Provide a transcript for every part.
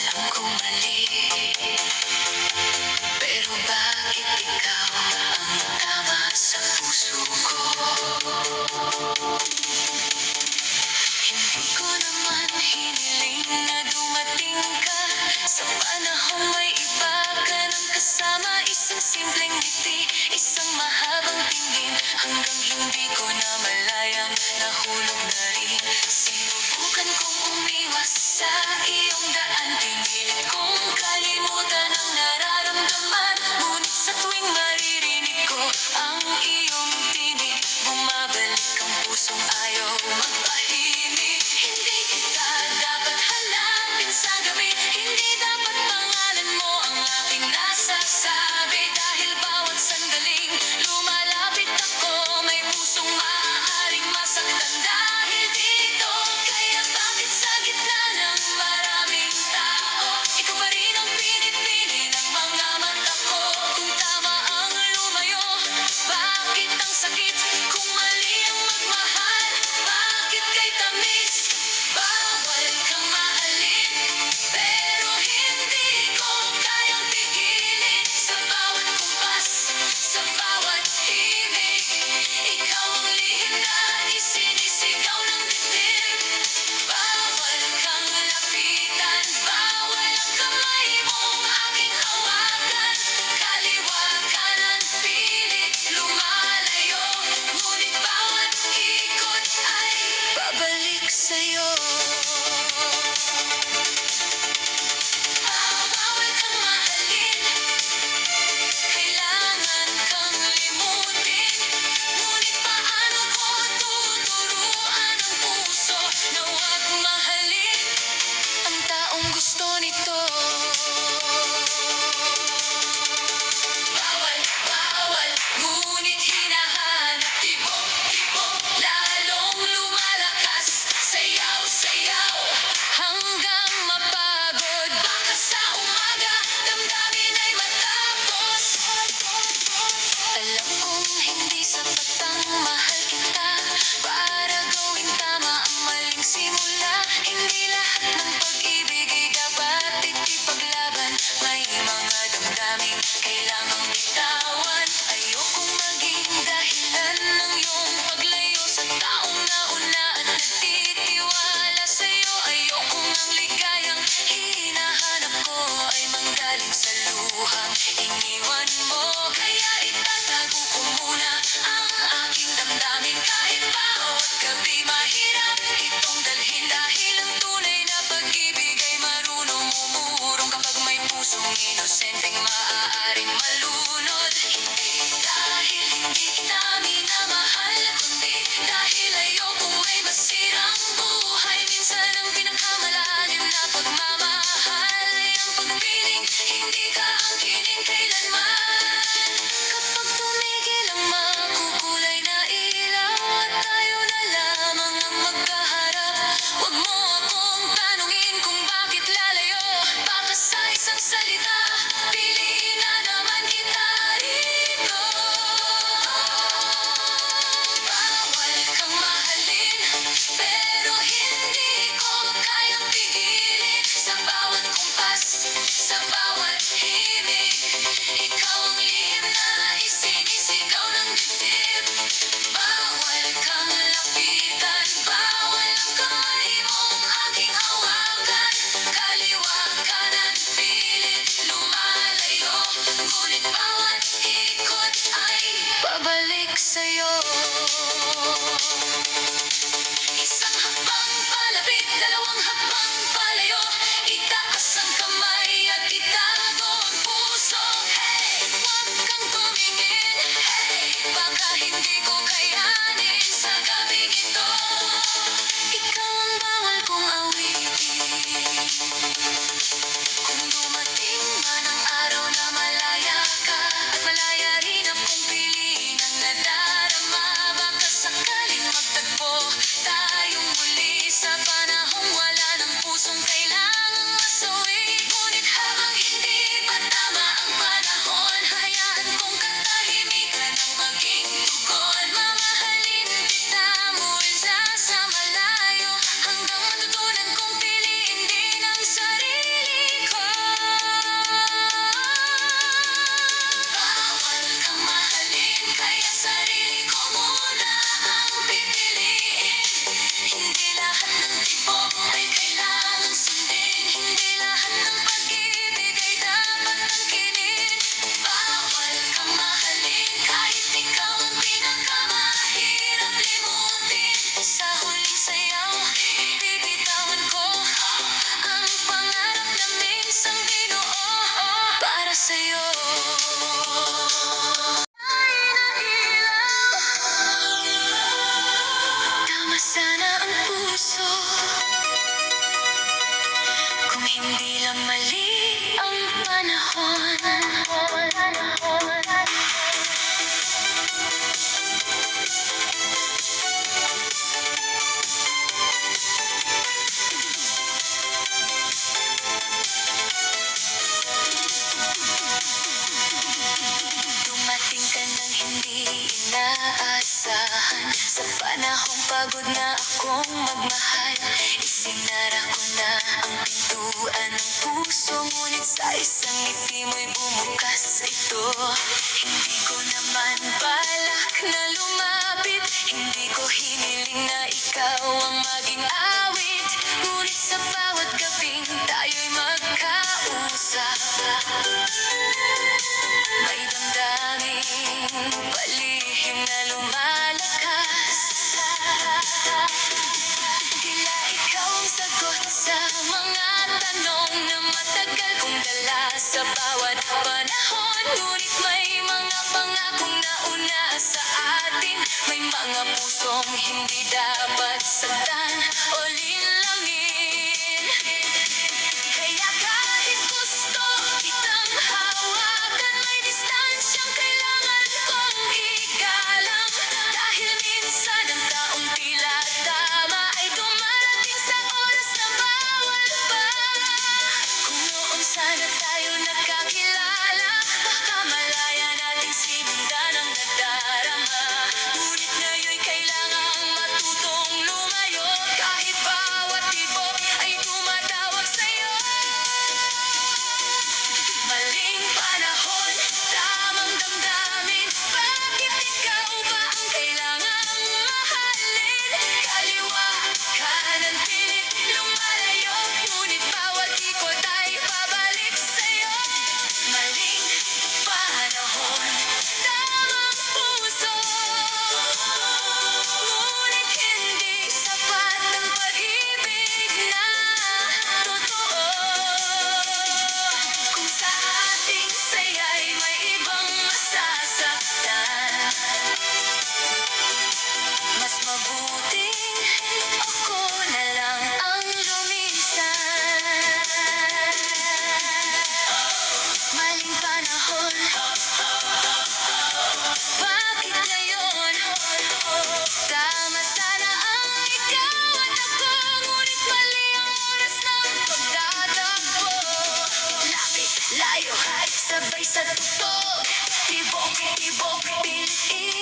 Alam kong mali, pero bakit ikaw ang tama sa puso ko? Hindi ko naman hiniling na dumating ka sa panahong may iba ka ng kasama. Isang simpleng ngiti, isang mahabang tingin, hanggang hindi ko na malayang nahulog na rin. Sinubukan kong umiwas sa iyong daan, pinilit kong kalimutan ang nararamdaman. Ngunit sa tuwing maririnig ko ang iyong tinig, bumabalik ang pusong ayaw magpahimik. Hindi kita dapat hanapin sa gabi, hindi dapat pangalan mo ang aking nasasabi. Dahil bawat sandaling lumalapit ako, may pusong maaaring masaktan dahil dito. Kaya bakit sa gitna ng maraming tao, ikaw pa rin ang pinipili ng mga mata ko? Kung tama ang lumayo, bakit ang sakit? Kung mali ang magmahal, bakit kay tamis? Bawal kang mahalin, pero hindi ko kayang pigilin. Sa bawat kumpas, sa bawat himig, ikaw ang lihim na isinisigaw ng dibdib. Bawal kang lapitan, bawal ang kamay mong aking hawakan. Kaliwa kanan pilit lumalayo, ngunit bawat ikot ay babalik sa'yo. Bawal kang mahalin, kailangan kang limutin. Ngunit paano ko tuturuan ang puso na huwag mahalin ang taong gusto nito? Bawal, bawal, ngunit hinahanap. Tibok, lalong lumalakas. Sayaw, sayaw, hanggang mapagod. Baka sa umaga, damdamin ay matapos. Alam kong hindi sapat ang mahal kita para gawing tama ang maling simula. Hindi lahat ng pag-ibig ay dapat ipaglaban. May mga damdaming kailangang bitawan. Ayokong maging dahilan ng iyong paglayo sa taong nauna at nagtitiwala sa'yo. Ayokong ang ligayang hinahanap ko ay manggaling sa luhang iniwan mo. Kaya itatago ko muna ang aking damdamin kahit bawat gabi mahirap itong dalhin. Dahil ang tunay na pag-ibig ay marunong umurong kapag may pusong inosenteng maaaring malunod. Hindi dahil hindi kita minamahal, kundi dahil ayokong may masirang buhay. Minsan ang pinakamalalim na pagmamahal ay ang pagpiling hindi ka angkinin kailanman. Kapag tumigil ang makukulay na ilaw at tayo na lamang ang magkaharap, huwag mo akong tanungin kung bakit lalayo. Baka sa isang salita, piliin na naman kita rito. Kung hindi lang mali ang panahon. Dumating ka nang hindi inaasahan. Sa panahong pagod na akong magmahal, isinara ko na ang pintuan ng puso, ngunit sa isang ngiti mo'y bumukas ito. Hindi ko naman balak na lumapit, hindi ko hiniling na ikaw ang maging awit, ngunit sa bawat gabing tayo'y magkausap, may damdaming palihim na lumalakas. Tila ikaw ang sagot sa mga tanong na matagal kong dala sa bawat panahon. Ngunit may mga pangakong nauna sa atin, may mga pusong hindi dapat saktan o linlangin. Kaya kahit gusto kitang hawakan, may distansyang kailangan kong igalang. Dahil minsan ang taong tila tama ay dumarating sa oras na bawal pa. Kung noon sana tayo nagkakilala, baka malaya nating sinundan ang nadarama. Ngunit ngayon'y kailangang matutong lumayo, kahit bawat tibok ay tumatawag sa'yo. Maling panahon, tamang damdamin, bakit ikaw ba ang kailangang mahalin? Kaliwa, kanan, pilit, lumalayo, ngunit bawat ikot ay pabalik sa'yo. Maling panahon, tamang puso, ngunit hindi sapat ang pag-ibig na totoo. Kung sa ating saya'y may ibang masasaktan, mas mabuting ako na lang ang lumisan. Maling panahon, bakit ngayon? Tama sana ang ikaw at ako, ngunit mali ang oras ng pagtatagpo. Lapit, layo, sabay sa tugtog, tibok, tibok, pilit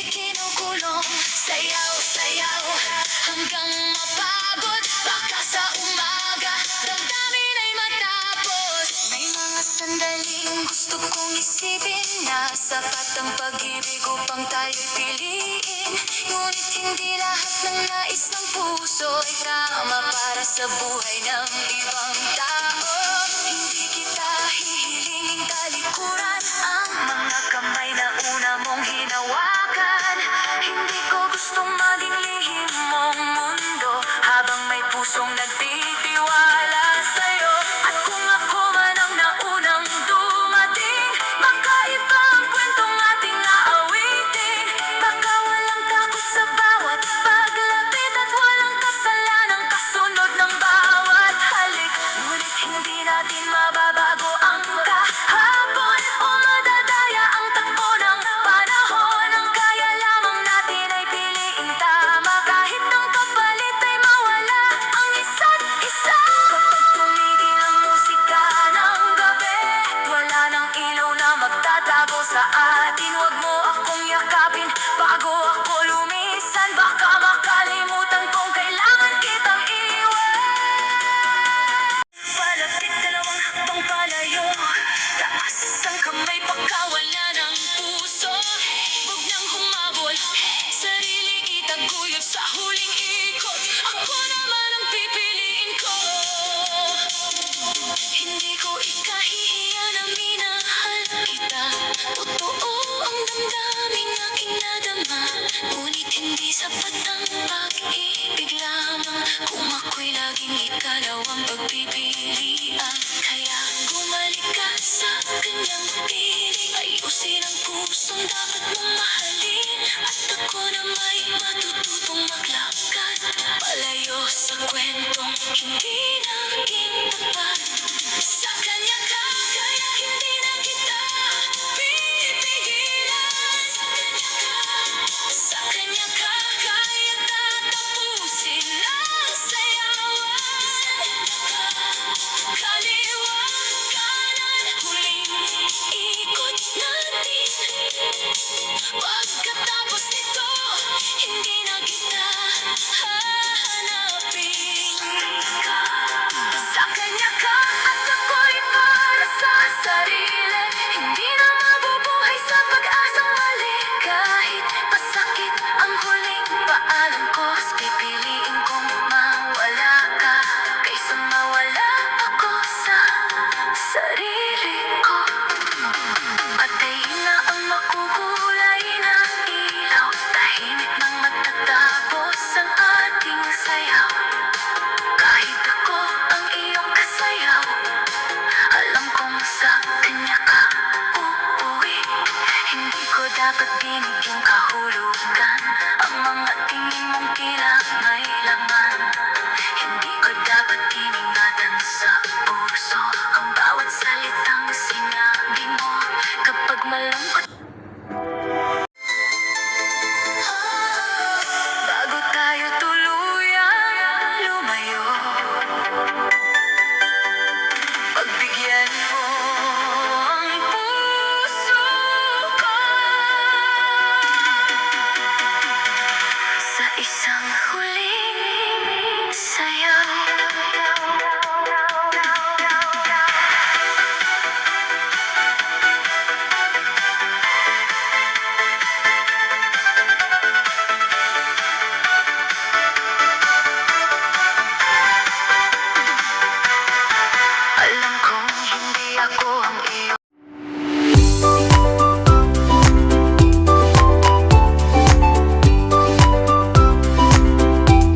ikinukulong. Sayaw, sayaw, hanggang mapagod, baka sa umaga damdamin ay matapos. May mga sandaling gusto kong isipin na sapat ang pag-ibig upang tayo'y piliin, ngunit hindi lahat ng nais ng puso ay tama para sa buhay ng ibang tao. Hindi kita hihilingin talikuran ang mga kamay na una mong hinawakan. Hindi ko gustong maging lihim mong mundo habang may pusong nagtitiwala sa'yo. At kung ako man ang naunang dumating, baka iba ang kwentong ating aawitin. Baka walang takot sa bawat paglapit at walang kasalanang kasunod ng bawat halik. Ngunit hindi natin mababago ang kahapon o madadaya ang takbo ng panahon. Ang kaya lamang natin ay piliing tama, kahit ang kapalit ay mawala ang isa't isa. Kapag tumigil ang musika ng gabi, wala nang ilaw na magtatago sa atin. Huwag mo akong yakapin bago ako lumisan, baka makalimutan kong kailangan kitang iwan. Palapit, dalawang hakbang palayo, taas ang kamay, pagkawala ng puso. Huwag nang humabol, sarili itaguyod sa huling ikot. Ako naman ang pipiliin ko. Hindi ko ikahihiya na minahal kita. Totoo ang damdaming aking nadama, ngunit hindi sapat ang pag-ibig lamang kung ako'y laging ikalawang pagpipilian. Kaya bumalik ka sa kanyang piling, ayusin ang pusong dapat mong mahalin. At ako na may matututong maglakad palayo sa kwentong hindi naging tapat. Pagkatapos nito, hindi na kita hahanapin. Sa kanya ka at ako'y para sa sarili. Hindi na mabubuhay sa pag-asang mali. Kahit masakit ang huling paalam ko, pipiliin kong mawala ka kaysa mawala ako sa sarili ko. Patayin na ang makukulay ng ilaw. Tahimik nang magtatapos ang ating sayaw. Kahit ako ang iyong kasayaw, alam kong sa kanya ka uuwi. Hindi ko dapat binigyang kahulugan ang mga tingin mong tila may laman. Hindi ko dapat iningatan sa puso ang bawat salitang sinabi mo. Kapag malungkot bago tayo tuluyang lumayo, pagbigyan mo ang puso ko sa isang huling sayaw. Alam kong hindi ako ang